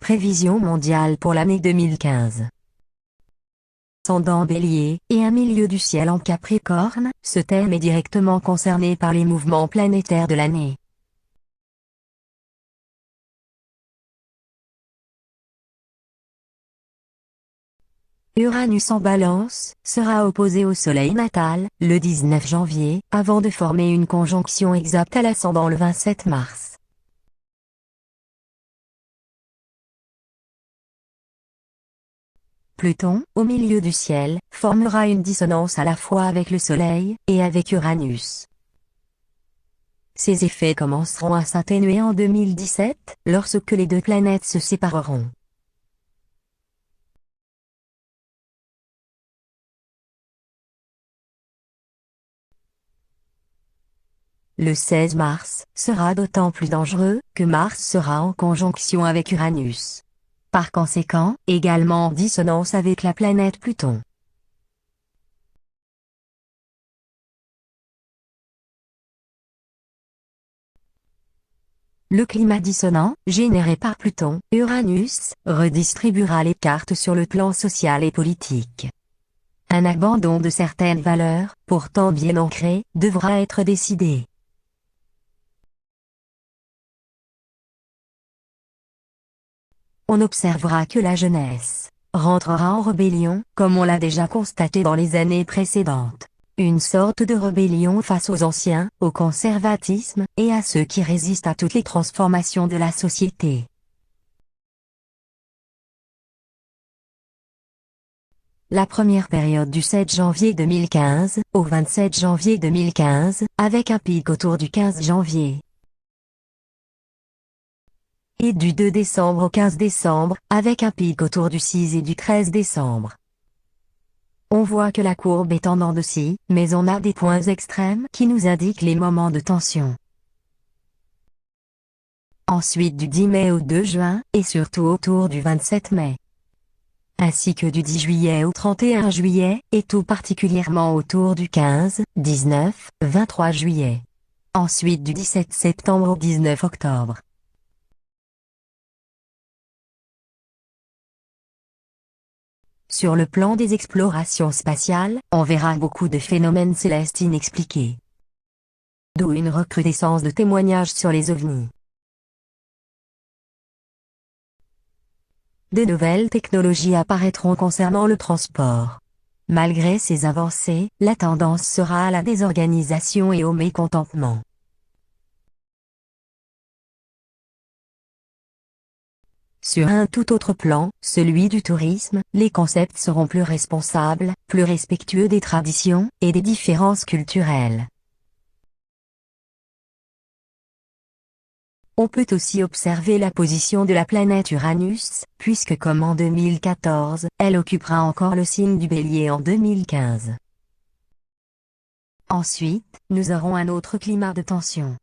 prévisions mondiales pour l'année 2015. Ascendant Bélier, et un milieu du ciel en Capricorne, ce thème est directement concerné par les mouvements planétaires de l'année. Uranus en Balance, sera opposé au Soleil natal, le 19 janvier, avant de former une conjonction exacte à l'ascendant le 27 mars. Pluton, au milieu du ciel, formera une dissonance à la fois avec le Soleil, et avec Uranus. Ces effets commenceront à s'atténuer en 2017, lorsque les deux planètes se sépareront. Le 16 mars, sera d'autant plus dangereux, que Mars sera en conjonction avec Uranus. Par conséquent, également en dissonance avec la planète Pluton. Le climat dissonant, généré par Pluton, Uranus, redistribuera les cartes sur le plan social et politique. Un abandon de certaines valeurs, pourtant bien ancrées, devra être décidé. On observera que la jeunesse rentrera en rébellion, comme on l'a déjà constaté dans les années précédentes. Une sorte de rébellion face aux anciens, au conservatisme, et à ceux qui résistent à toutes les transformations de la société. La première période du 7 janvier 2015 au 27 janvier 2015, avec un pic autour du 15 janvier. Et du 2 décembre au 15 décembre, avec un pic autour du 6 et du 13 décembre. On voit que la courbe est en dents de scie, mais on a des points extrêmes qui nous indiquent les moments de tension. Ensuite du 10 mai au 2 juin, et surtout autour du 27 mai. Ainsi que du 10 juillet au 31 juillet, et tout particulièrement autour du 15, 19, 23 juillet. Ensuite du 17 septembre au 19 octobre. Sur le plan des explorations spatiales, on verra beaucoup de phénomènes célestes inexpliqués. D'où une recrudescence de témoignages sur les ovnis. De nouvelles technologies apparaîtront concernant le transport. Malgré ces avancées, la tendance sera à la désorganisation et au mécontentement. Sur un tout autre plan, celui du tourisme, les concepts seront plus responsables, plus respectueux des traditions, et des différences culturelles. On peut aussi observer la position de la planète Uranus, puisque comme en 2014, elle occupera encore le signe du Bélier en 2015. Ensuite, nous aurons un autre climat de tension.